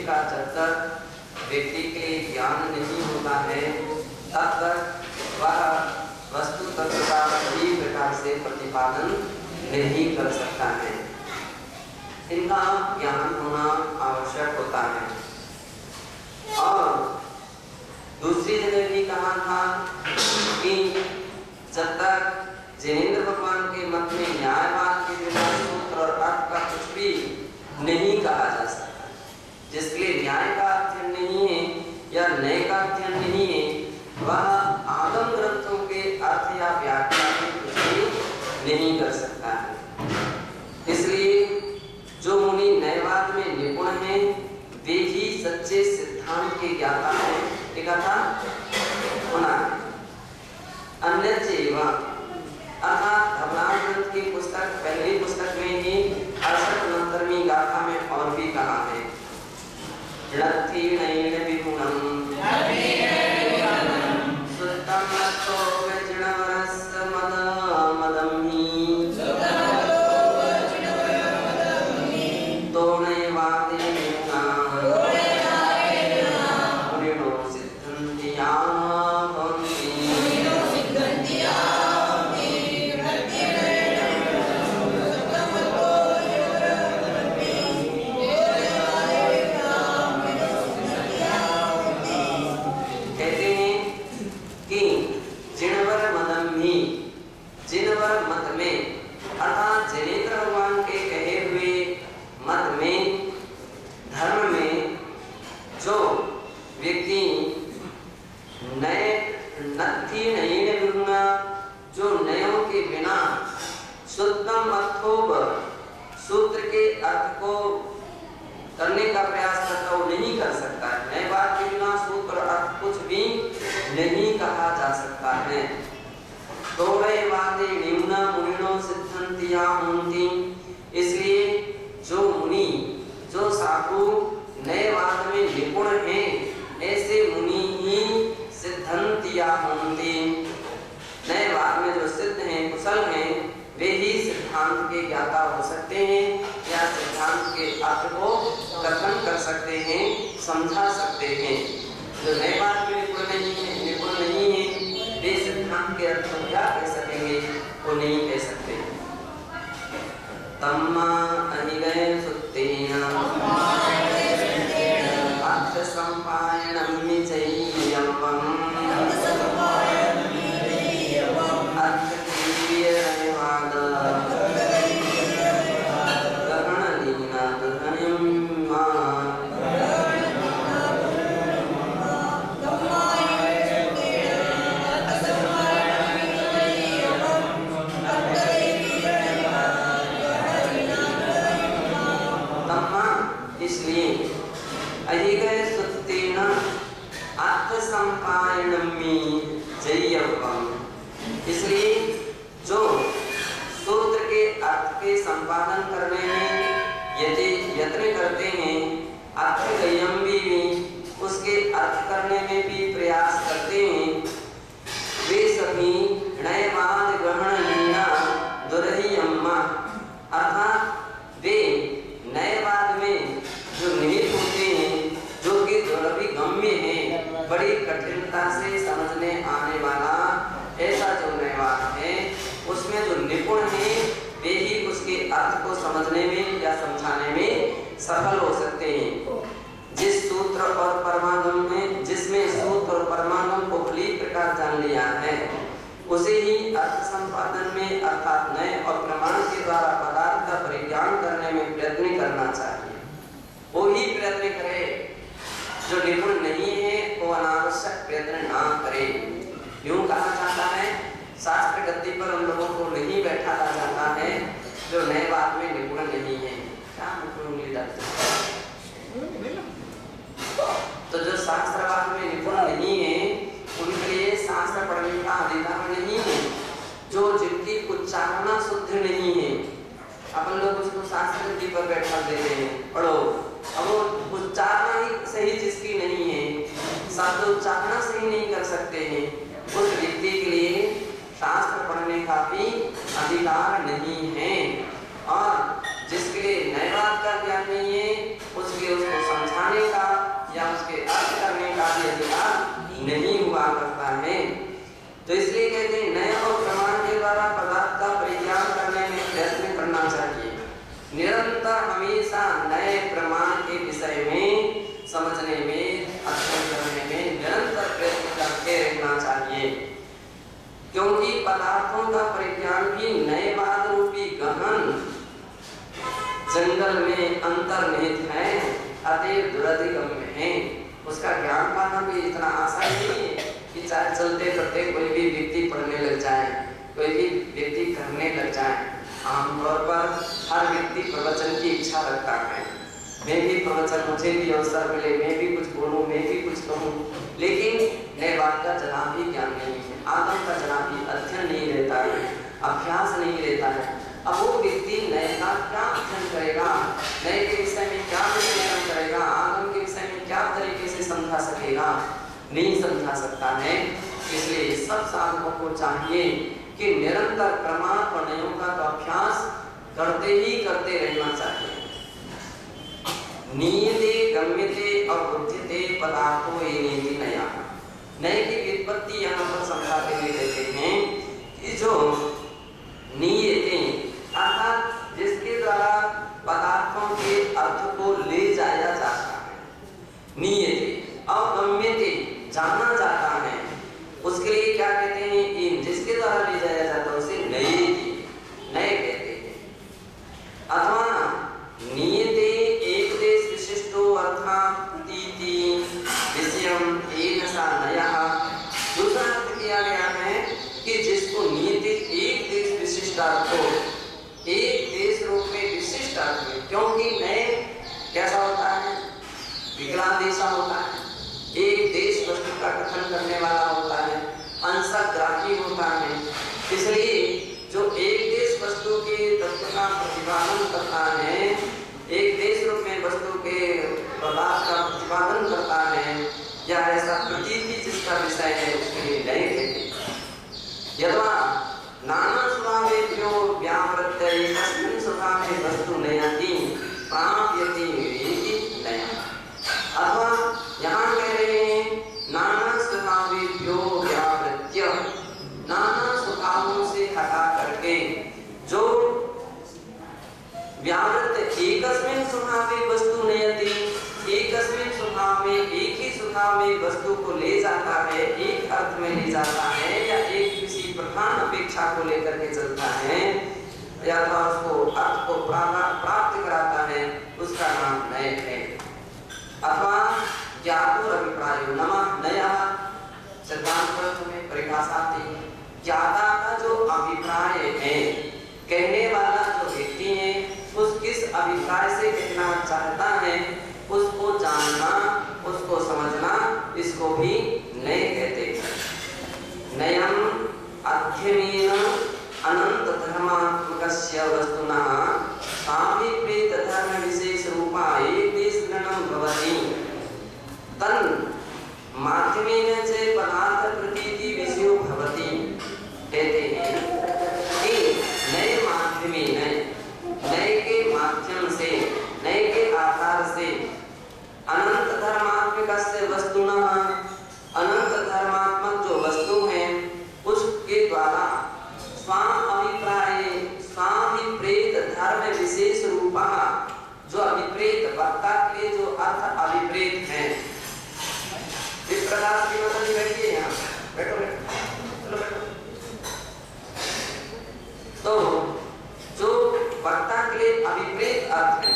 निमित्त का जब तक व्यक्ति के लिए ज्ञान नहीं होता है तब तक वह वस्तु तत्व का सही प्रकार से प्रतिपादन नहीं कर सकता है। इनका ज्ञान होना आवश्यक होता है। और दूसरी जगह भी कहा था कि जब तक जिनेंद्र भगवान के मत में न्यायवाद के बिना सूत्र और अर्थ का कुछ भी नहीं कहा जा सकता, जिसके लिए न्याय का अध्ययन नहीं है या नए का अध्ययन नहीं है, वह आगम ग्रंथों के अर्थ या व्याख्या में कुछ भी नहीं कर सकता है। इसलिए जो मुनि नयवाद में निपुण हैं वे ही सच्चे सिद्धांत के ज्ञाता हैं। एक था होना अन्य अर्थात धवलान ग्रंथ की पुस्तक पहली पुस्तक में ही 68-69वीं गाथा में और भी कहा है लत्थीणैन विगुणं सुत्तं लत्थो वज्रणवरस्य मदं हि तोणैवादेन मुनिनो सिद्धन्ति सूत्र के अर्थ को करने का प्रयास करता वो नहीं कर सकता है। नए बात के बिना सूत्र अर्थ कुछ भी नहीं कहा जा सकता है। तोड़े वादे निम्न मुनिनो सिद्धंतिया होंती, इसलिए जो मुनि जो साधु नए वाद में निपुण हैं ऐसे मुनि ही सिद्धंतिया होंती, नए वाद में जो सिद्ध हैं कुशल हैं वे ही सिद्धांत के ज्ञाता हो सकते हैं या सिद्धांत के अर्थ को कथन कर सकते हैं, समझा सकते हैं। जो नए बात में निपुण नहीं है वे सिद्धांत के अर्थ को क्या कह सकेंगे, वो नहीं कह सकते। तम्मा अनिगय सुत्तेन अर्थ संपायनम निचय्यवम् इसलिए जो सूत्र के अर्थ के संपादन करने में यदि यत्न करते हैं, अर्थगयम भी उसके अर्थ करने में भी प्रयास करते हैं, वे सभी नयवाद ग्रहण लीना दुरहियम्मा, अर्थात वे नयवाद में जो निहित होते हैं, जो कि दुरभिगम्य है, बड़ी कठिनता से समझने आने वाला ऐसा जो नयवाद है उसमें जो निपुण है वे ही उसके अर्थ को समझने में या समझाने में सफल हो सकते हैं। जिस सूत्र और परमागम में जिसमें सूत्र और परमागम को भली प्रकार जान लिया है उसे ही अर्थ संपादन में अर्थात नए और प्रमाण के द्वारा पदार्थ का परिज्ञान करने में प्रयत्न करना चाहिए। वो ही प्रयत्न करे, जो निपुण नहीं है वो अनावश्यक प्रयत्न ना करे। यूं कहा जाता है शास्त्र गद्दी पर उन लोगों को नहीं बैठाया जाता है जो नए बात में निपुण नहीं है। क्या उंगली डालते तो जो शास्त्रवाद में निपुण नहीं है उनके लिए शास्त्र पढ़ने का अधिकार नहीं है। जो जिनकी उच्चारणा शुद्ध नहीं है अपन लोग उसको शास्त्र गद्दी पर बैठा देते हैं, पढ़ो। अब वो उच्चारणा ही सही जिसकी नहीं है, शब्द उच्चारणा सही नहीं कर सकते हैं, उस व्यक्ति के लिए शास्त्र पढ़ने का भी अधिकार नहीं है। और जिसके लिए नए बात का ज्ञान नहीं है उसके उसको समझाने का तो इसलिए कहते हैं नए और प्रमाण के द्वारा पदार्थ का परिज्ञान करने में प्रयत्न करना चाहिए। निरंतर हमेशा नए प्रमाण के विषय में समझने में, अध्ययन करने में निरंतर प्रयत्न करते रहना चाहिए, क्योंकि पदार्थों का परिज्ञान भी नएवाद रूपी गहन जंगल में अंतर्निहित है, अतएव दुरधिगम्य है। उसका ज्ञान पाना भी इतना आसान नहीं है कि चाहे चलते फिरते कोई भी व्यक्ति पढ़ने लग जाए, कोई भी व्यक्ति करने लग जाए। आमतौर पर हर व्यक्ति प्रवचन की इच्छा रखता है, मैं भी प्रवचन, मुझे भी अवसर मिले, मैं भी कुछ बोलूं, मैं भी कुछ कहूं, लेकिन नए बात का जना भी ज्ञान नहीं है, आगम का जना भी अध्ययन नहीं रहता है, अभ्यास नहीं रहता है। अब वो व्यक्ति नए का क्या अध्ययन करेगा, नए के विषय में क्या विश्लेषण करेगा, आगम के विषय में क्या तरीके से समझा सकेगा, नहीं समझा सकता है। इसलिए सब साधकों को चाहिए कि निरंतर प्रमाण प्रणयों का तो अभ्यास करते ही करते रहना चाहिए। नीयते गम्यते और बुद्धिते पदार्थो ये नीति नया। नए की व्युत्पत्ति यहाँ पर समझाते हुए कहते हैं कि जो नीयते अर्थात जिसके द्वारा पदार्थों के अर्थ को ले जाया जाता है, नीयते और गम्यते जाना जाता है, उसके लिए क्या कहते हैं, इन जिसके द्वारा ले जाया जाता है उसे नए कहते हैं। अथवा नीयते एक देश विशिष्टो अर्थात तीति विषयम एक सा नया। दूसरा अर्थ किया गया है कि जिसको नीयते एक देश विशिष्ट अर्थ हो, एक देश रूप में विशिष्ट अर्थ में, क्योंकि नए कैसा होता है, विकलांग देशा होता है, एक देश वस्तु का कथन करने वाला होता है, अंशग्राही होता है। इसलिए जो एक देश वस्तु के तत्व का प्रतिपादन करता है, एक देश रूप में वस्तु के पदार्थ का प्रतिपादन करता है, या ऐसा प्रतीति जिसका विषय है, उसके लिए नए कहते हैं। यद्वा नाना स्वभावेभ्यो व्यावृत्य एकस्मिन् स्वभावे वस्तु नयति प्राप्यति विवेकी नया। अथवा यहाँ कह रहे हैं नाना स्वभावेभ्यो व्यावृत्य, नाना स्वभावों से हटा करके जो व्यावृत्त एकस्मिन् स्वभावे वस्तु नयति, एकस्मिन् स्वभाव में, एक ही स्वभाव में वस्तु को ले जाता है, एक अर्थ में ले जाता है, या एक किसी प्रधान अपेक्षा को लेकर के चलता है, या तो उसको अर्थ को प्राप्त कराता है, उसका नाम नए है। अथवा ज्ञातो अभिप्रायो नमः नया। सिद्धांत ग्रंथ में परिभाषा आती है, ज्ञाता का जो अभिप्राय है, कहने वाला जो व्यक्ति है, उस किस अभिप्राय से कहना चाहता है, उसको जानना, उसको समझना, इसको भी नए कहते हैं। नयम अध्ययनेन अनंत धर्मात्मकस्य वस्तुनः साभिप्रेत धर्म विशेष रूपा एक देश ग्रहणं भवति तन् माध्यमेन च पदार्थ प्रतीति विषयो भवति। कहते हैं कि नए माध्यमेन, नए के माध्यम से, नए के आधार से अनंत धर्मात्मकस्य वस्तुनः, अनंत धर्मात्मक जो वस्तु है उसके द्वारा स्वाभिप्राय स्वाभिप्रेत धर्म विशेष रूपा, जो अभिप्रेत वक्ता के जो अर्थ अभिप्रेत है, इस प्रकार की मतलब बैठिए यहाँ, बैठो चलो बैठो। तो जो वक्ता के लिए अभिप्रेत अर्थ है,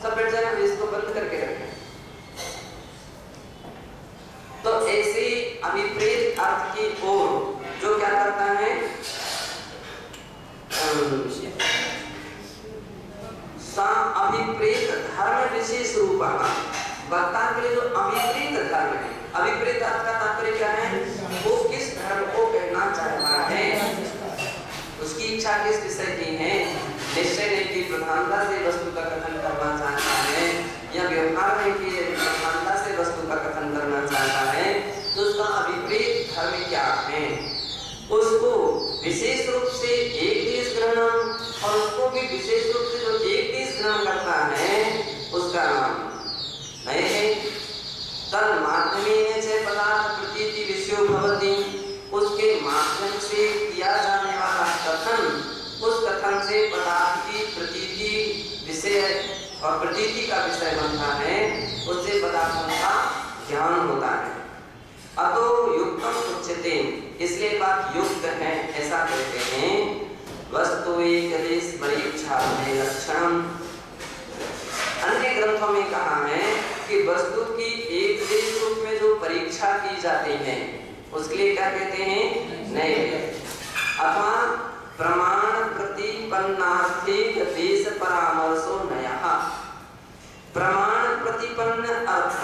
सब बैठ जाए, इसको बंद करके रखें। तो ऐसे अभिप्रेत अर्थ की ओर जो क्या करता है, अभिप्रेत धर्म विशेष रूप, वक्ता के लिए जो अभिप्रेत धर्म है, अभिप्रेत अर्थ का तात्पर्य क्या है, वो किस धर्म को कहना चाहता है, उसकी इच्छा किस विषय की है, निश्चय नहीं कि प्रधानता से वस्तु का कथन करना चाहता है, या व्यवहार नहीं कि प्रधानता से वस्तु का कथन करना चाहता है, तो उसका अभिप्रेत धर्म क्या है, उसको विशेष रूप से एक देश ग्रहण, और उसको भी विशेष रूप से जो एक देश ग्रहण करता है, उसका नाम नए है। तन् माध्यमेन च पदार्थ प्रतीति विषयो भवति, उस और प्रतीति का विषय बनता है, उससे पदार्थों का ज्ञान होता है। अतो युक्तम उच्यते, इसलिए बात युक्त है ऐसा कहते हैं। वस्तु एक देश परीक्षा लक्षणम, अन्य ग्रंथों में कहा है कि वस्तु की एक देश रूप में जो परीक्षा की जाती है उसके लिए क्या कहते हैं, नैव। अथवा प्रमाण प्रतिपन्नार्थिक देश परामर्शो नयः, प्रमाण प्रतिपन्न अर्थ,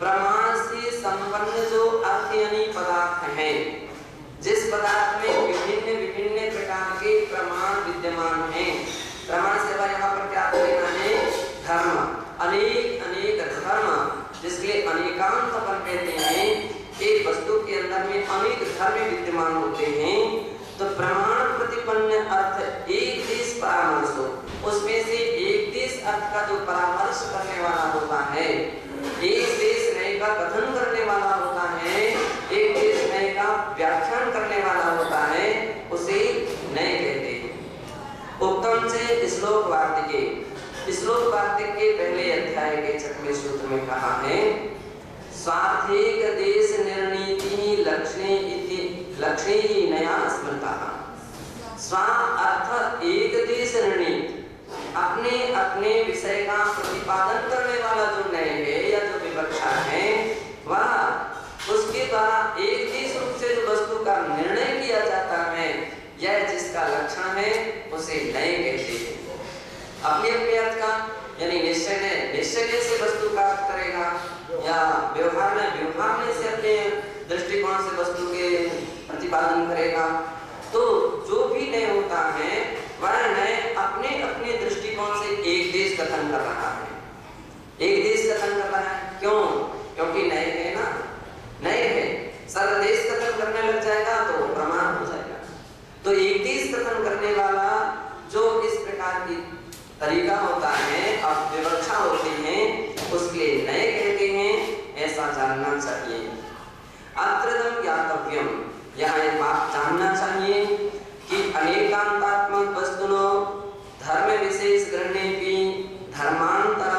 प्रमाण से संपन्न जो अर्थ यानी पदार्थ है, जिस पदार्थ में विभिन्न विभिन्न प्रकार के प्रमाण विद्यमान हैं। प्रमाण से यहाँ पर क्या लेना है, धर्म, अनेक अनेक धर्म, जिसके अनेकांत अपन कहते हैं। एक वस्तु के अंदर में अनेक धर्म विद्यमान होते हैं। तो प्रमाण प्रतिपन्न अर्थ एक देश परामर्श, उसमें से एक देश अर्थ का जो परामर्श करने वाला होता है, एक देश नए का कथन करने वाला होता है, एक देश नए का व्याख्यान करने वाला होता है, उसे नए कहते हैं। उत्तम से श्लोक वार्तिके, श्लोक वार्तिक के पहले अध्याय के 6वें सूत्र में कहा है, स्वार्थेक देश निर्णीति लक्ष्णे इति लक्ष्णे ही नया स्मृता। स्वा अर्थ एक देश निर्णीत, अपने अपने विषय का प्रतिपादन करने वाला जो नय है या जो विवक्षा है, वह उसके द्वारा एक देश रूप से जो वस्तु का निर्णय किया जाता है, यह जिसका लक्षण है उसे नय कहते हैं। अपने अपने अर्थ का यानी निश्चय से वस्तु का अर्थ करेगा, या व्यवहार में से अपने दृष्टिकोण से वस्तु के प्रतिपादन करेगा। तो जो भी नय होता है वह नय अपने अपने दृष्टिकोण से एक देश कथन कर रहा है, एक देश कथन कर रहा है। क्यों? क्योंकि नय है ना, नय है, सर्वदेश कथन करने लग जाएगा तो प्रमाण हो जाएगा। तो एक देश कथन करने वाला जो इस प्रकार की तरीका होता है, अब विवक्षा होती है, उसके नए कहते हैं, ऐसा जानना चाहिए। अत्रदम ज्ञातव्यम, यहाँ एक बात जानना चाहिए कि अनेकांतात्मक वस्तुनो धर्म विशेष ग्रहणे की धर्मांतर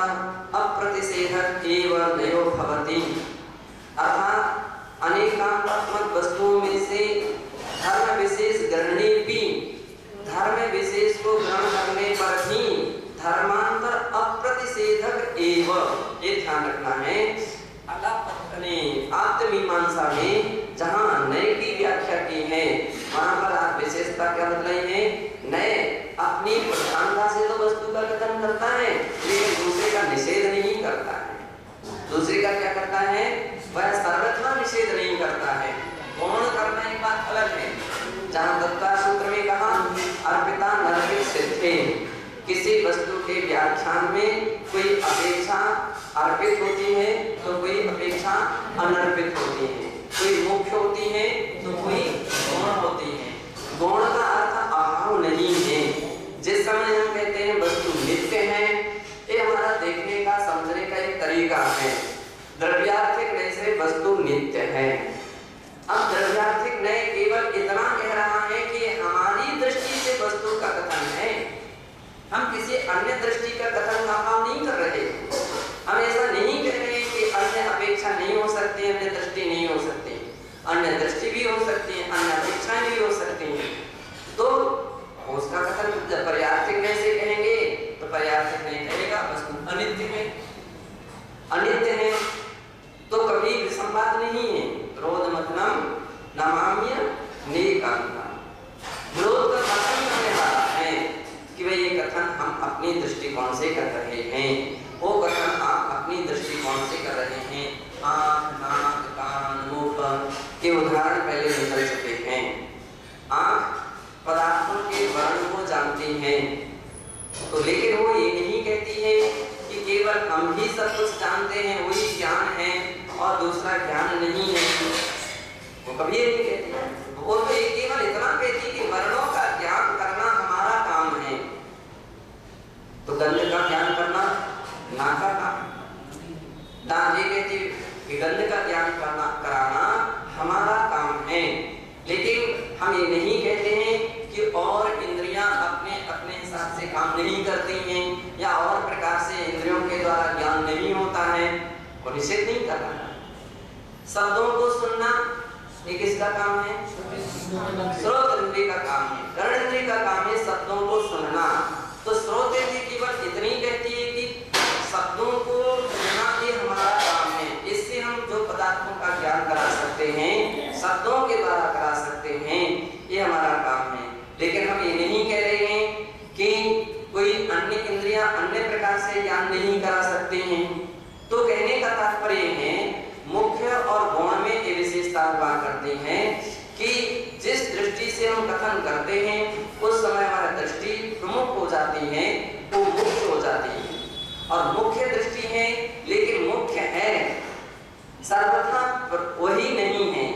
अप्रतिषेधक एवं नयो भवति। अर्थात अनेकांतात्मक वस्तुओं में से धर्म विशेष ग्रहणे की, धर्म विशेष को ग्रहण करने पर ही धर्मांतर अप्रतिषेधक एवं, ये ध्यान रखना है। आत्मीमांसा में जहाँ नए की व्याख्या की है, वहाँ पर आप विशेषता क्या बतलाई है, नए अपनी प्रधानता से तो वस्तु का कथन करता है, लेकिन दूसरे का निषेध नहीं करता है। दूसरे का क्या करता है, वह सर्वथा निषेध नहीं करता है। गौण करना एक बात अलग है। जहाँ दत्ता सूत्र में कहा अर्पिता नरपित सिद्धे, किसी वस्तु के व्याख्यान में कोई अपेक्षा अर्पित होती है तो कोई अपेक्षा अनर्पित होती है, कोई मुख्य होती है तो कोई गौण होती है। गौण का अर्थ अभाव नहीं है। जिस समय हम कहते हैं वस्तु नित्य है, ये हमारा देखने का समझने का एक तरीका है। द्रव्यार्थिक नय से वस्तु नित्य है। अब द्रव्यार्थिक नय केवल इतना कह रहा है कि हमारी दृष्टि से वस्तु का कथन है, हम किसी अन्य दृष्टि का कथन का भाव नहीं कर रहे। हम ऐसा नहीं कह रहे कि अन्य अपेक्षा नहीं हो सकती, अन्य दृष्टि नहीं हो सकती, अन्य दृष्टि भी हो सकती है, अन्य अपेक्षाएं भी हो सकती हैं। तो उसका कथन जब पर्यार्थिक नय से कहेंगे तो पर्यार्थिक नहीं कहेगा, वस्तु अनित्य है, अनित्य है तो कभी विसंवाद नहीं है। विरोध मतलब नमाम्य नेकांता, विरोध का कथन करने वाला है कि भाई ये कथन हम अपनी दृष्टिकोण से कर रहे हैं, वो कथन आप अपनी दृष्टिकोण से कर रहे हैं। आँख, नाक, कान, मुख के उदाहरण पहले निकल चुके हैं। आँख पदार्थों के वर्ण को जानती है, तो लेकिन वो ये नहीं कहती है कि केवल हम ही सब कुछ जानते हैं, वही ज्ञान है और दूसरा ज्ञान नहीं है। वो कभी ये नहीं कहती। वो तो ये केवल इतना कहती कि वर्णों का ज्ञान करना हमारा काम है। तो गंध का ज्ञान करना नाक का काम, दान ये कहती कि गंध का ज्ञान कराना हमारा काम है। लेकिन हम ये नहीं कहते हैं कि और इंद्रियां अपने अपने हिसाब से काम नहीं करती हैं या और प्रकार होता है, वो निषेध नहीं कर रहा। शब्दों को सुनना ये किसका काम है? श्रोत इंद्रिय का काम है। कर्ण इंद्रिय का काम है शब्दों को सुनना। तो श्रोत इंद्रिय केवल इतनी कहती है कि शब्दों को सुनना ही हमारा काम है। इससे हम जो पदार्थों का ज्ञान करा सकते हैं, शब्दों के द्वारा करा सकते हैं, ये हमारा काम है। लेकिन हम ये नहीं कह रहे हैं कि कोई अन्य इंद्रियां अन्य प्रकार से ज्ञान नहीं करा सकते हैं। तो कहने का तात्पर्य है मुख्य और गौण में ये विशेषता हुआ करती है कि जिस दृष्टि से हम कथन करते हैं उस समय हमारी दृष्टि प्रमुख हो जाती है, वो मुख्य हो जाती है। और मुख्य दृष्टि है, लेकिन मुख्य है सर्वथा वही नहीं है।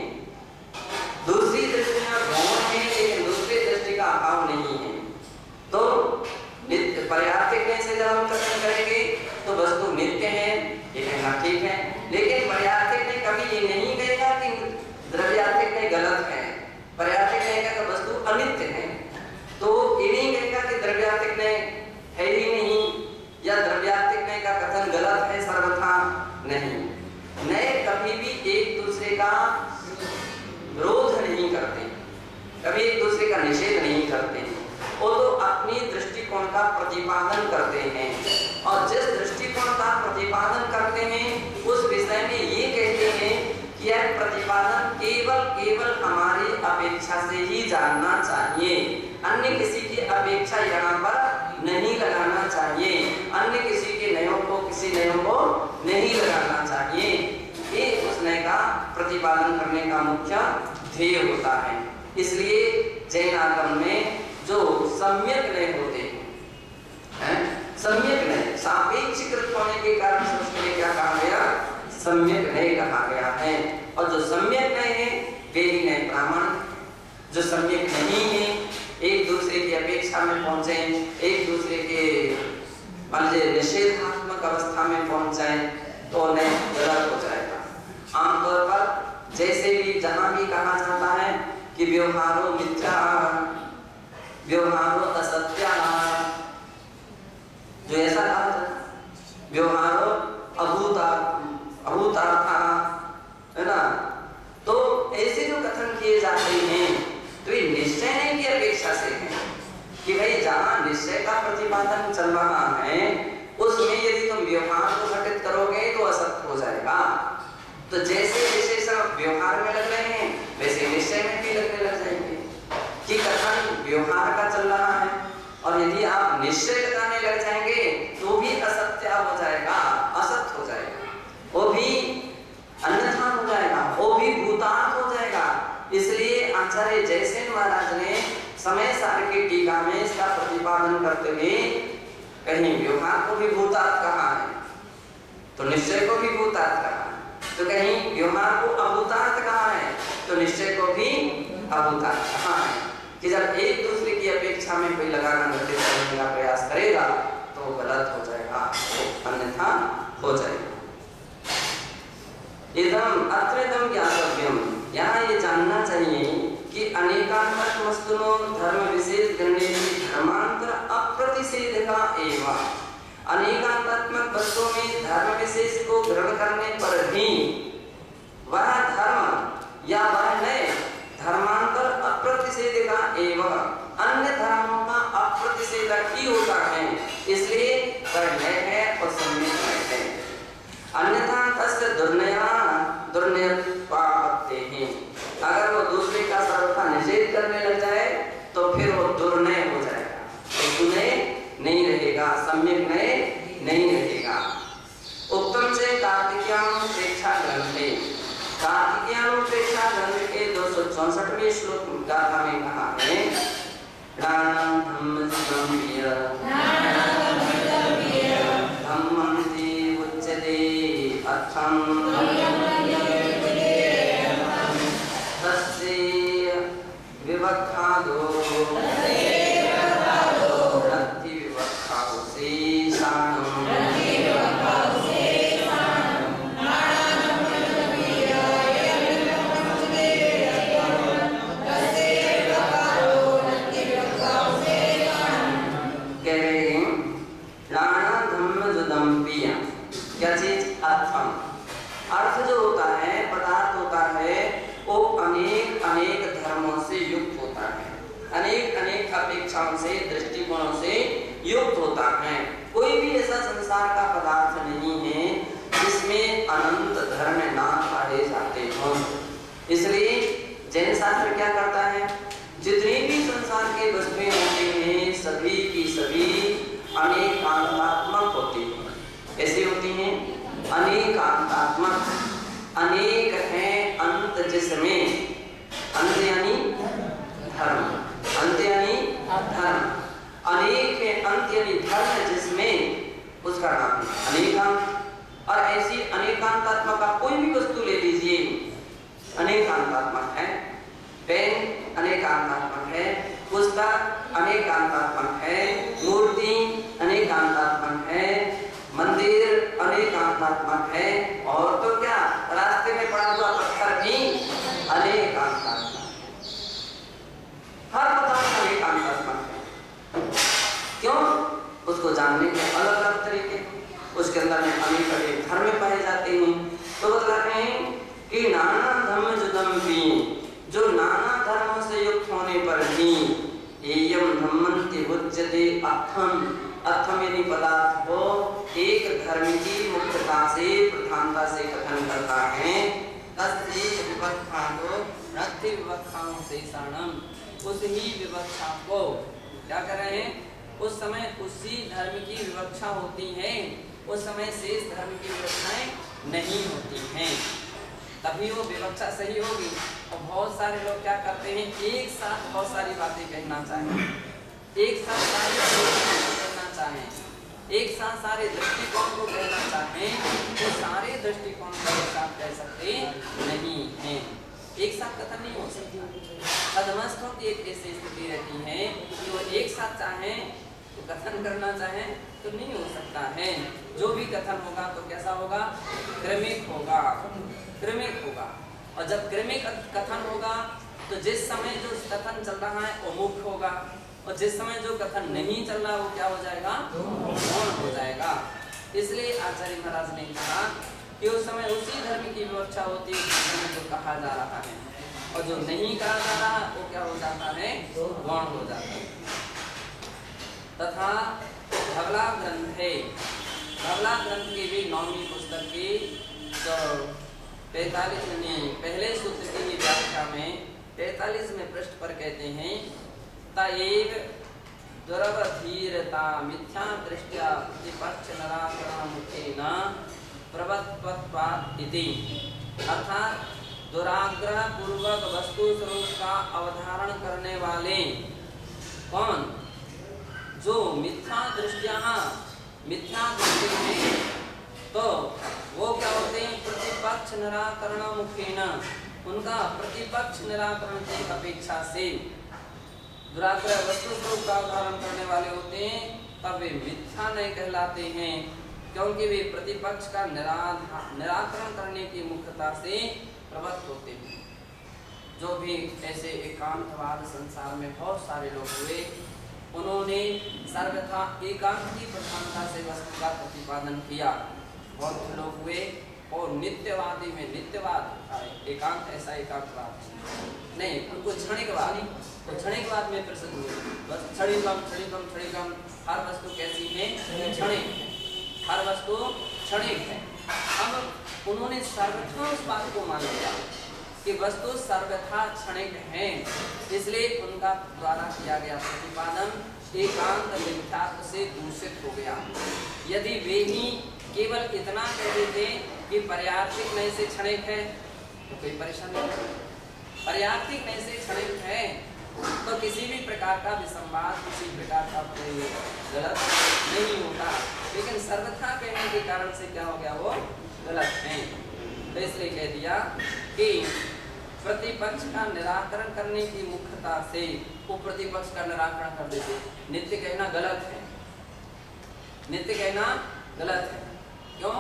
दूसरी दृष्टियां गौण है, लेकिन दूसरी दृष्टि का अभाव नहीं है। तो पर्याप्तिक से जब हम कथन करेंगे तो वस्तु नित्य है, ये कहना ठीक है। लेकिन पर्याप्तिक ने कभी ये नहीं कहेगा कि द्रव्यात्मिक ने गलत है। पर्याप्तिक ने कहा कि वस्तु अनित्य है, तो ये नहीं कहेगा कि द्रव्यात्मिक ने है ही नहीं या द्रव्यात्मिक ने का कथन गलत है सर्वथा नहीं। नए कभी भी एक दूसरे का विरोध नहीं करते, कभी एक दूसरे का निषेध नहीं करते, वो तो अपनी दृष्टिकोण का प्रतिपादन करते हैं। और जिस दृष्टिकोण का प्रतिपादन करते हैं उस विषय में ये कहते हैं कि यह प्रतिपादन केवल हमारी अपेक्षा से ही जानना चाहिए, अन्य किसी की अपेक्षा यहाँ पर नहीं लगाना चाहिए, अन्य किसी के नयों को किसी नयों को नहीं लगाना चाहिए। ये उस नय का प्रतिपादन करने का मुख्य ध्येय होता है। इसलिए जैन आगम में जो सम्यक नय होते हैं, सम्यक नय सापेक्षीकृत होने के कारण से उसके लिए क्या कहा गया? सम्यक नय कहा गया है। और जो सम्यक नय है वे ही नय ब्राह्मण, जो सम्यक नहीं है, एक दूसरे की अपेक्षा में पहुंचे, एक दूसरे के निषेधात्मक अवस्था में पहुंच जाए तो नय गलत हो जाएगा। आमतौर पर जैसे भी जहां भी कहा जाता है कि व्यवहारो मिथ्या, व्यवहारो असत्य, जो ऐसा कहा जाता है व्यवहारो अभूतार्थ है ना, तो ऐसे जो कथन किए जाते हैं तो ये निश्चय नहीं की अपेक्षा से है कि भाई जहां निश्चय का प्रतिपादन चल रहा है उसमें यदि तुम व्यवहार को घटित करोगे तो असत्य हो जाएगा। तो जैसे विशेषण व्यवहार में लग रहे हैं वैसे निश्चय में भी लगने लग जाएंगे कि कथन व्यवहार का चल रहा है, और यदि आप निश्चय लगाने लग जाएंगे तो भी असत्य हो जाएगा, असत्य हो जाएगा, वो भी अन्यथा हो जाएगा, वो भी भूतार्थ हो जाएगा। इसलिए आचार्य जयसेन महाराज ने समय सार की टीका में इसका प्रतिपादन करते हुए कहीं व्यवहार को भी भूतार्थ कहा है तो निश्चय को भी भूतार्थ कहा है, तो कहीं व्यवहार को अभूतार्थ कहा है तो निश्चय को भी अभूतार्थ कहा है कि जब एक दूसरे की अपेक्षा में कोई लगाना घटित करने का प्रयास करेगा तो गलत हो जाएगा, तो अन्यथा हो जाएगा। इदम अत्रेदम ज्ञातव्यम, यहाँ ये जानना चाहिए कि अनेकांतर वस्तुनो धर्म विशेष गण्य धर्मांतर अप्रतिषेधका एवं, अनेकांतात्मक वस्तुओं में धर्म विशेष को ग्रहण करने पर भी वह धर्म या वह नय धर्मांतर अप्रतिषेधका एवं, अन्य धर्मों का अप्रतिषेधक ही होता है, इसलिए वह नय है और सम्यक नय है। अन्यथा तस्य दुर्नयत्वापत्ते हैं, अगर वो दूसरे का सर्वथा निषेध करने लग जाए तो फिर वो दुर्नय हो जाएगा, दुर्नय नहीं रहेगा, सम्यक नय नहीं रहेगा। उत्तम से कार्तिकेयानुप्रेक्षा ग्रंथे, कार्तिकेयानुप्रेक्षा ग्रंथ के 264वें श्लोक गाथा में कहा है प्राणं धम्म संविय धम्मंति उच्यते अर्थं तस्य विवक्षादो रति विवक्षादो शेषाणं क्या चीज? अर्थम। अर्थ जो होता है, पदार्थ होता है, वो अनेक अनेक धर्मों से युक्त होता है, अनेक अनेक अपेक्षाओं से, दृष्टिकोणों से युक्त होता है। कोई भी ऐसा संसार का पदार्थ नहीं है जिसमें अनंत धर्म ना पाए जाते हों। इसलिए जैन शास्त्र क्या करता है, जितने भी संसार के वस्तुएं होती हैं सभी की सभी अनेकांतात्मक होती हैं। कैसी होती हैं? अनेकांतात्मक। अनेक है अंत जिसमें, अंत यानी धर्म, अंत यानी धर्म, अनेक है अंत यानी धर्म जिसमें, उसका नाम है अनेकांत। और ऐसी अनेकांतात्मक का कोई भी वस्तु ले लीजिए, अनेकांतात्मक है। पेन अनेकांतात्मक है, पुस्तक अनेकांतात्मक है, मूर्ति अनेकांतात्मक है, मंदिर अनेकांतात्मक है, और तो क्या रास्ते में पड़ा हुआ पत्थर भी अनेकांतात्मक, हर पदार्थ अनेकांतात्मक है। क्यों? उसको जानने के अलग अलग तरीके, उसके अंदर में अनेक अनेक धर्म पाए जाते हैं। तो बतलाते हैं कि नाना धर्म जुदम्पि, जो नाना धर्मों से युक्त होने पर भी एयम धम्मन्ति उच्यते अर्थम, अर्थम यानी पदार्थ को एक धर्म की मुख्यता से, प्रधानता से कथन करता है। तस्य विवक्षातो रति विवक्षाओं से साणम, उस ही विवक्षा को क्या कर रहे हैं, उस समय उसी धर्म की विवक्षा होती है, उस समय शेष धर्म की विवक्षाएं नहीं होती हैं, तभी वो विवक्षा सही होगी। और बहुत सारे लोग क्या करते हैं, एक साथ बहुत सारी बातें कहना चाहें, एक साथ सारे कहना चाहें, एक साथ सारे दृष्टिकोण को कहना चाहें, तो सारे दृष्टिकोण को एक साथ कह सकते नहीं हैं, एक साथ कथन नहीं हो सकता। अधमस्तों की एक ऐसी स्थिति रहती है कि वो एक साथ चाहें तो कथन करना चाहें तो नहीं हो सकता है। जो भी कथन होगा तो कैसा होगा, क्रमिक होगा, क्रमिक होगा। और जब क्रमिक कथन होगा तो जिस समय जो कथन चल रहा है वो मुख्य होगा, और जिस समय जो कथन नहीं चल रहा वो क्या हो जाएगा, गौण हो जाएगा। इसलिए आचार्य महाराज ने कहा कि उस समय उसी धर्म की विवक्षा होती है जो कहा जा रहा है, और जो नहीं कहा जा रहा वो क्या हो जाता है, गौण हो जाता है। तथा धवला ग्रंथ है, धवला ग्रंथ की भी 9वीं पुस्तक की जो 45 पहले सूत्र की व्याख्या में 45वें पृष्ठ पर कहते हैं, तएव दुरवधीरता मिथ्या दृष्टया प्रतिपक्ष निराकरणमुखेन प्रवत्वत्वात् इति, अर्थात दुराग्रह पूर्वक वस्तु स्वरूप का अवधारण करने वाले कौन, जो मिथ्या दृष्टि में, तो वो क्या होते हैं, प्रतिपक्ष निराकरण मुखेन, उनका प्रतिपक्ष निराकरण की अपेक्षा से दुराग्रह वस्तु स्वरूप का अवधारण करने वाले होते हैं, तब वे मिथ्या नहीं कहलाते हैं, क्योंकि वे प्रतिपक्ष का निराकरण करने की मुख्यता से प्रवृत्त होते हैं। जो भी ऐसे एकांतवाद संसार में बहुत सारे लोग हुए, उन्होंने सर्वथा एकांत की प्रधानता से वस्तु का प्रतिपादन किया। बहुत लोग हुए और नित्यवादी में नित्यवाद, एकांत ऐसा एकांतवाद नहीं, उनको क्षणिकवाद, तो क्षणिकवाद में प्रसिद्ध हुए, बस क्षणिकम क्षणिकम क्षणिकम, हर वस्तु कैसी है, क्षणिक है, हर वस्तु क्षणिक है। अब उन्होंने सर्वथा उस बात को मान लिया कि वस्तु सर्वथा क्षणिक है, इसलिए उनका द्वारा किया गया प्रतिपादन एकांत मिथ्यात्व से दूषित हो गया। यदि वे ही केवल इतना कह देते कि पर्यार्थिक नहीं से क्षणिक है तो कोई परेशानी नहीं, पर्यार्थिक नहीं से क्षणिक है तो किसी भी प्रकार का विसंवाद, किसी प्रकार का कोई गलत नहीं होता, लेकिन सर्वथा कहने के कारण से क्या हो गया, वो गलत है। तो इसलिए कह दिया कि प्रतिपक्ष का निराकरण करने की मुख्यता से वो प्रतिपक्ष का निराकरण कर देते। नित्य कहना गलत है, नित्य कहना गलत है, क्यों,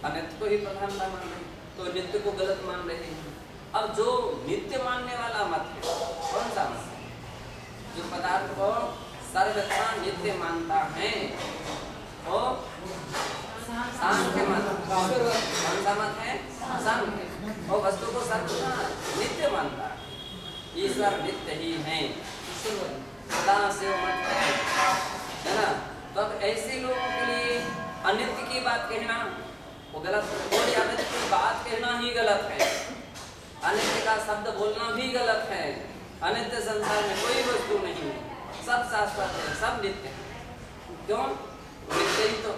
अनित्य को ही प्रधानता मान रहे, तो नित्य को गलत मान रहे हैं। अब जो नित्य मानने वाला मत है, कौन सा मत है, जो पदार्थ को सर्वथा नित्य मानता है, वो सांख्य मत। कौन सा मत है? सांख्य। और वस्तु को सत्य नित्य मानता है, ईश्वर नित्य ही है, सदा से मत है ना। तो अब ऐसे लोगों के लिए अनित्य की बात कहना वो गलत है, कोई अनित्य की बात कहना ही गलत है, अनित्य का शब्द बोलना भी गलत है। अनित्य संसार में कोई वस्तु नहीं है, सब शाश्वत है, सब नित्य है। क्यों? नित्य ही तो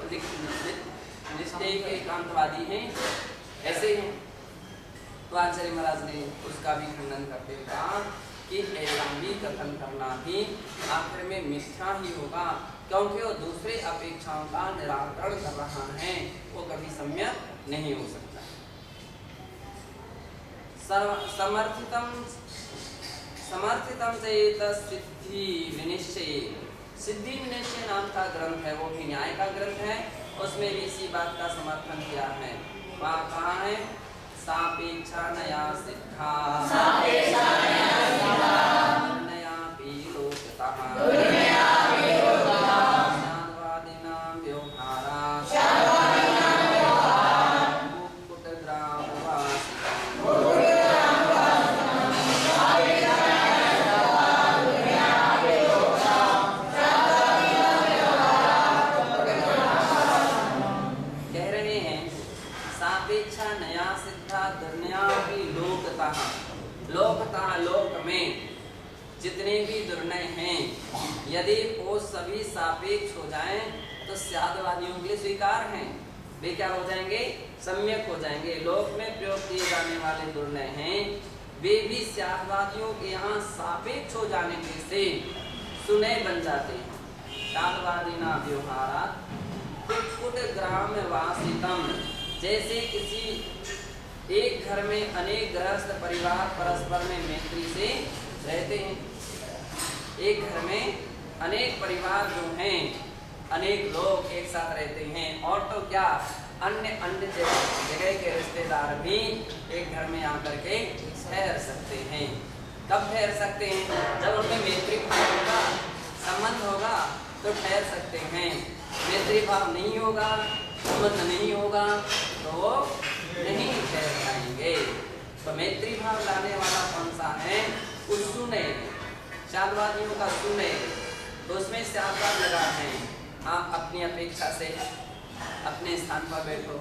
निश्चय के एकांतवादी हैं, ऐसे हैं। तो आचार्य महाराज ने उसका भी खंडन करते हुए कहा कि ऐसा भी कथन करना भी आखिर में मिथ्या ही होगा, क्योंकि वो दूसरे अपेक्षाओं का निराकरण कर रहा है, वो कभी सम्यक नहीं हो सकता। समर्थितम चेत सिद्धि विनिश्चय, सिद्धि विनिश्चय नाम का ग्रंथ है, वो भी न्याय का ग्रंथ है, उसमें भी इसी बात का समर्थन किया है। वहाँ कहा है सापेक्षा नया सिद्धा नया पीलोकतः शाद्वादिनां व्यवहारात् लोक में जितने भी दुर्नय हैं, यदि वो सभी सापेक्ष हो जाएं तो स्यादवादियों के लिए स्वीकार हैं। वे क्या हो जाएंगे? सम्यक हो जाएंगे। लोक में प्रयोग किए जाने वाले दुर्नय हैं, वे भी स्यादवादियों के यहाँ सापेक्ष हो जाने से सुनय बन जाते हैं। स्यादवादिना व्यवहारात् कुट ग्राम वासितम, जैसे किसी एक घर में अनेक गृहस्थ परिवार परस्पर में मैत्री से रहते हैं। एक घर में अनेक परिवार जो हैं, अनेक लोग एक साथ रहते हैं, और तो क्या अन्य अन्य जगह के रिश्तेदार भी एक घर में आकर के ठहर सकते हैं। कब ठहर सकते हैं? जब उनमें मैत्री भाव होगा, संबंध होगा तो ठहर सकते हैं। मैत्री भाव नहीं होगा, संबंध नहीं होगा तो नहीं ठहर पाएंगे। तो मैत्री भाव लाने वाला कौन सा है? उस सुने, शादवादियों का सुने, तो उसमें शादवाद लगा है। आप अपनी अपेक्षा से अपने स्थान पर बैठो,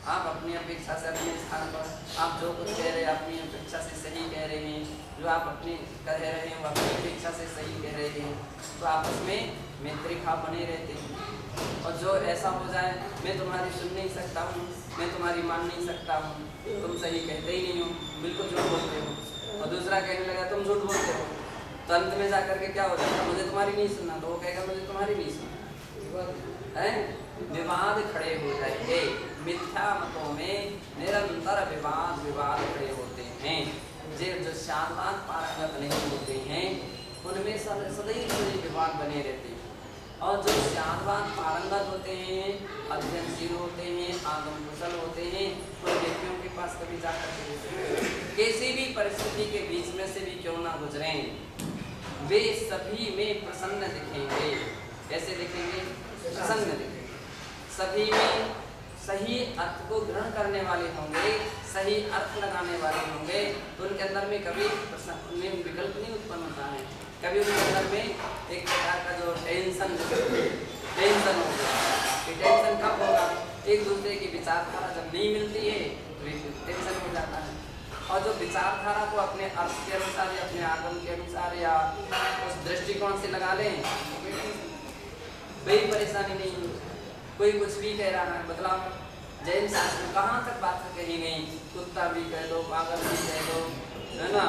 आप अपनी अपेक्षा से अपने स्थान पर, आप जो कुछ कह रहे हैं अपनी अपेक्षा से सही कह रहे हैं, जो आप अपने कह रहे हैं वो अपनी अपेक्षा से सही कह रहे हैं, तो आपस में मैत्री भाव बने रहते हैं। और जो ऐसा हो जाए, मैं तुम्हारी सुन नहीं सकता हूँ, मैं तुम्हारी मान नहीं सकता हूँ, तुम सही कहते ही नहीं हो, बिल्कुल झूठ बोलते हो, और दूसरा कहने लगा तुम झूठ बोलते हो, तो अंत में जाकर के क्या हो जाएगा? मुझे तुम्हारी नहीं सुनना, तो वो कहेगा मुझे तुम्हारी नहीं सुनना है। विवाद खड़े हो जाएंगे, मिथ्या मतों में निरंतर विवाद खड़े होते हैं। जो शादवाद पारंगत नहीं होते हैं उनमें सदैव विवाद बने रहते हैं, और जो शादवाद पारंगत होते हैं, अध्ययनशील होते हैं, आगम कुशल होते हैं, उन व्यक्तियों के पास कभी जाकर किसी भी परिस्थिति के बीच में से भी क्यों ना गुजरे, वे सभी में प्रसन्न दिखेंगे। कैसे दिखेंगे? प्रसन्न दिखेंगे। सभी में सही अर्थ को ग्रहण करने वाले होंगे, सही अर्थ लगाने वाले होंगे, तो उनके अंदर में कभी विकल्प नहीं उत्पन्न होता है। कभी उनके अंदर में एक प्रकार का जो टेंशन हो गया, टेंशन कब होगा? एक दूसरे की विचारधारा जब नहीं मिलती है तो टेंशन हो जाता है, और जो विचारधारा को अपने अर्थ के अनुसार या अपने आगम के अनुसार या उस दृष्टिकोण से लगा लें, कोई परेशानी नहीं होती। कोई कुछ भी कह रहा है, बदलाव जैन शास्त्र में कहाँ तक बात कही गई, कुत्ता भी कह दो, पागल भी कह दो, है ना,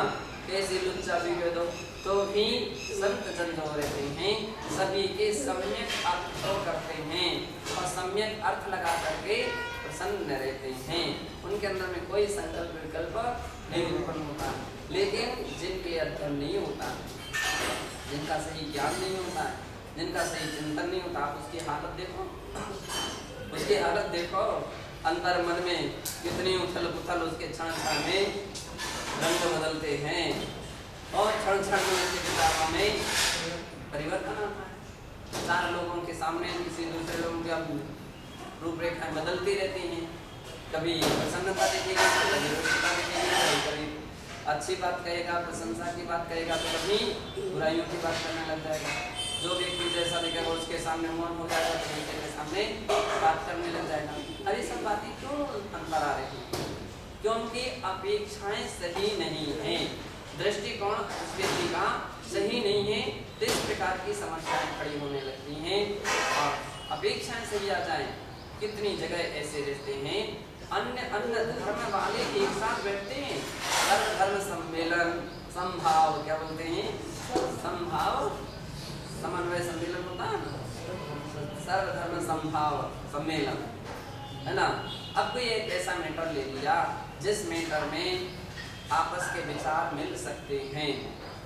कैसी लुच्चा भी कह दो, तो भी संत जन जो रहते हैं सभी के सम्यक अर्थ करते हैं और सम्यक अर्थ लगा करके प्रसन्न रहते हैं। उनके अंदर में कोई संकल्प विकल्प नहीं उत्पन्न होता। लेकिन जिनके अध्ययन नहीं होता, जिनका सही ज्ञान नहीं होता है, जिनका सही चिंतन नहीं होता, आप उसकी हालत देखो, उसकी हालत देखो, अंतर मन में कितनी उथल पुथल, उसके क्षण क्षण में रंग बदलते हैं और क्षण क्षण में उसके विचारों में परिवर्तन आता है। चार लोगों के सामने किसी दूसरे लोगों के रूपरेखाएं बदलती रहती हैं। कभी प्रसन्नता दिखेगी, कभी रुष्टता दिखेगी, कभी अच्छी बात कहेगा, प्रशंसा की बात कहेगा, तो कभी बुराइयों की बात करने लग जाएगा। जो व्यक्ति जैसा दिखेगा उसके सामने मौन हो जाएगा, तो दूसरे के सामने बात करने लग जाएगा। अब ये सब बातें क्यों अंतर आ रही है? क्योंकि अपेक्षाएं सही नहीं है, दृष्टिकोण उस व्यक्ति का सही नहीं है, तो इस प्रकार की समस्याएं खड़ी होने लगती हैं। और अपेक्षाएं सही आ जाए, कितनी जगह ऐसे रहते हैं अन्य अन्य धर्म वाले एक साथ बैठते हैं, धर्म सम्मेलन संभाव, क्या बोलते हैं, संभाव समन्वय सम्मेलन होता है ना, सर्वधर्म संभाव सम्मेलन, है ना। अब कोई एक ऐसा मैटर ले लिया जिस मैटर में आपस के विचार मिल सकते हैं,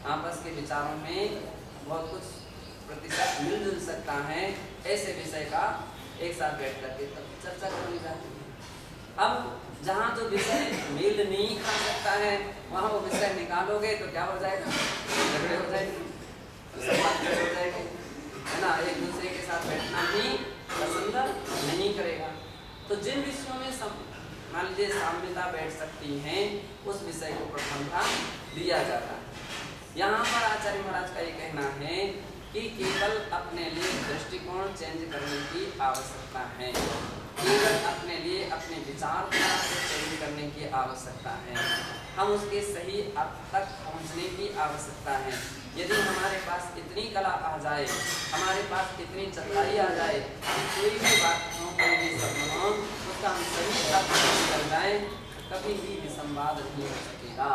आपस के विचारों में बहुत कुछ प्रतिशत मिलजुल सकता है, ऐसे विषय का एक साथ बैठ करके तब चर्चा कर ली जाती है। अब जहाँ जो विषय मेल नहीं खा सकता है वहाँ वो विषय निकालोगे तो क्या हो जाएगा, झगड़े हो जाएंगे, बातें हो जाएंगे, है ना। एक दूसरे के साथ बैठना ही पसंद नहीं करेगा। तो जिन विषयों में मान लीजिए साम्यता बैठ सकती हैं, उस विषय को प्रथमता दिया जाता है। यहाँ पर आचार्य महाराज का ये कहना है कि केवल अपने लिए दृष्टिकोण चेंज करने की आवश्यकता है, केवल अपने लिए अपने विचारधारा को चेंज करने की आवश्यकता है, हम उसके सही अर्थ तक पहुँचने की आवश्यकता है। यदि हमारे पास इतनी कला आ जाए, हमारे पास इतनी चतुराई आ जाए कि कोई भी बात हो, कोई भी शब्द हो, उसका हम सही अर्थ कर जाए, कभी भी विसंवाद नहीं हो सकेगा,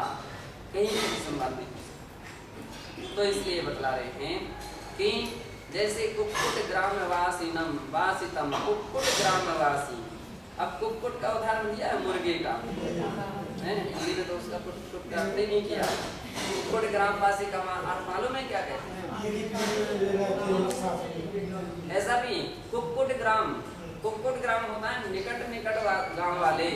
कहीं भी विसंवाद नहीं हो सकेगा। तो इसलिए बतला रहे हैं कि जैसे कुक्कुट ग्रामवासीनम वासितम, कुक्कुट ग्रामवासी। अब कुक्कुट का उदाहरण दिया है मुर्गे का, हिंदी में तो उसका कुक्कुट का अर्थ नहीं किया। कुक्कुट ग्रामवासी का अर्थ मालूम है क्या कहते हैं? ऐसा भी कुक्कुट ग्राम, कुक्कुट ग्राम होता है निकट निकट गांव वाले,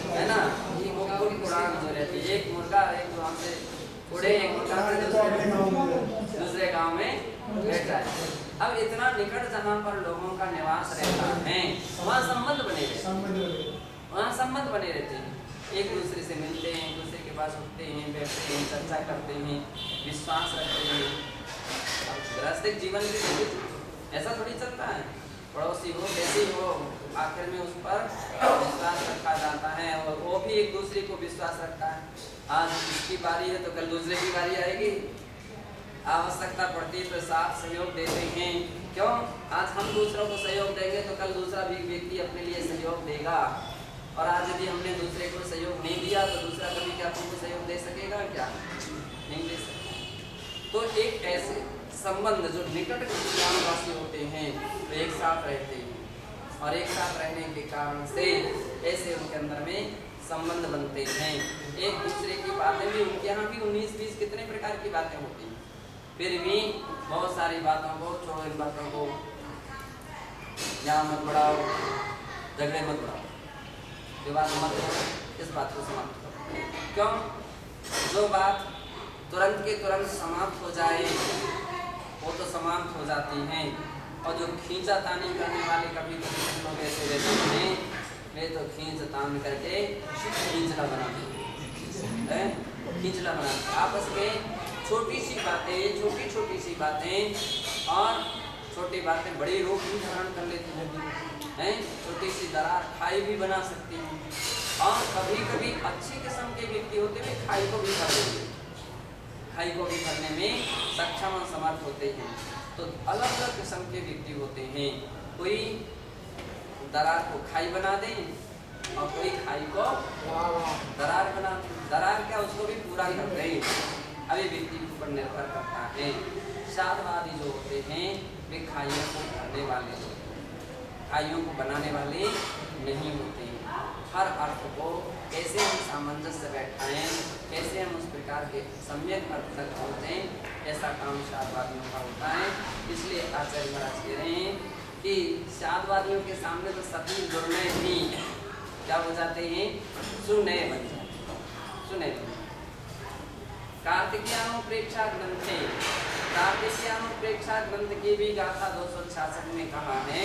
है ना। ये कुक्कुट ग्राम जो रहती है, एक मुर्गा एक गांव से उड़े, एक मुर्गा दूसरे गांव में बैठ जाए। अब इतना निकट जहाँ पर लोगों का निवास रहता है वहाँ संबंध बने रहते, वहाँ संबंध बने रहते हैं, एक दूसरे से मिलते हैं, एक दूसरे के पास उठते हैं, बैठते हैं, चर्चा करते हैं, विश्वास रखते हैं। गृहस्थिक जीवन भी ऐसा थोड़ी चलता है, पड़ोसी हो कैसे हो, आखिर में उस पर विश्वास रखा जाता है और वो भी एक दूसरे को विश्वास रखता है। आज इसकी बारी है तो कल दूसरे की बारी आएगी, आवश्यकता पड़ती है तो साथ सहयोग देते हैं। क्यों? आज हम दूसरों को सहयोग देंगे तो कल दूसरा भी व्यक्ति अपने लिए सहयोग देगा, और आज यदि हमने दूसरे को सहयोग नहीं दिया तो दूसरा कभी क्या तुमको सहयोग दे सकेगा? क्या नहीं दे सकेगा। तो एक ऐसे संबंध जो निकट ग्रामवासी होते हैं तो एक साथ रहते हैं, और एक साथ रहने के कारण से ऐसे उनके अंदर में संबंध बनते हैं। एक दूसरे की बातें भी उनके यहाँ भी 19-20 कितने प्रकार की बातें होती हैं, फिर भी बहुत सारी बातों को छोड़ो, इन बातों को यहाँ मत बढ़ाओ, झगड़े मत बढ़ाओ, विवाद मत करो, इस बात को समाप्त करो। क्यों? जो बात तुरंत के तुरंत समाप्त हो जाए वो तो समाप्त हो जाती हैं, और जो खींचा तानी करने वाले कभी कभी लोग ऐसे रहते हैं, वे तो खींच तान करके खींचला बनाते हैं, खींचला बनाते आपस में। छोटी सी बातें, छोटी छोटी सी बातें और छोटी बातें बड़ी रूप भी धारण कर लेती हैं, छोटी सी दरार खाई भी बना सकती हैं, और कभी कभी अच्छी किस्म के व्यक्ति होते हुए खाई को भी भर देते हैं, खाई को भी भरने में सक्षम और समर्थ होते हैं। तो अलग अलग किस्म के व्यक्ति होते हैं, कोई दरार को खाई बना दें और कोई खाई को दरार बना दें। दरार क्या, उसको भी पूरा कर दें, अभी व्यक्ति के ऊपर निर्भर करता है। शादवादी जो होते हैं वे खाइयों को भरने वाले होते हैं, खाइयों को बनाने वाले नहीं होते। हर अर्थ को कैसे हम सामंजस्य बैठाएं, कैसे हम उस प्रकार के सम्यक अर्थ तक पहुँचें, ऐसा काम शादवादियों का होता है। इसलिए आचार्य महाराज कह रहे हैं कि शादवादियों के सामने तो सभी निर्णय भी क्या हो जाते हैं, सुनय बन जाते हैं, सुनय बन। कार्तिकीयानुप्रेक्षा ग्रंथे, कार्तिकीयानुप्रेक्षा ग्रंथ की भी गाथा 266 में कहा है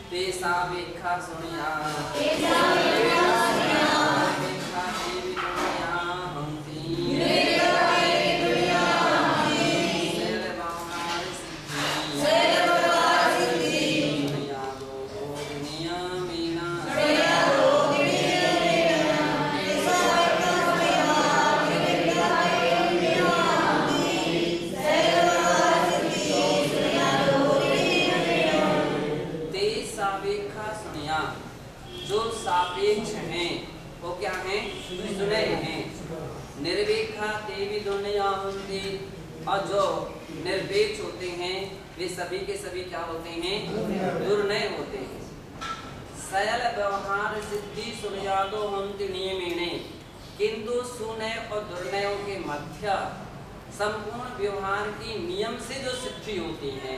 तेसा वेखा सुनिया जो सापेक्ष हैं वो क्या हैं? सुने हैं। निर्वेखा देवी दुनिया होती, और जो निरपेक्ष होते हैं वे सभी के सभी क्या होते हैं? दुर्नय होते हैं। सयल व्यवहार सिद्धि सुनयादो होती नियमेने, किंतु सुनय और दुर्नयों के मध्य संपूर्ण व्यवहार की नियम से जो सिद्धि होती है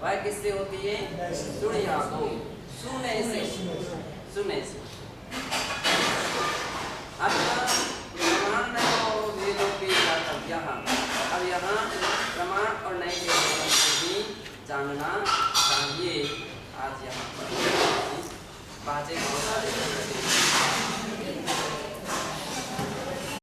वह किससे होती है? सुनयादो, सुने से, सुने से। अब प्रमाण और वेदों पे अब यहाँ प्रमाण और नए वेदों को भी जानना चाहिए। आज यहाँ पर बातें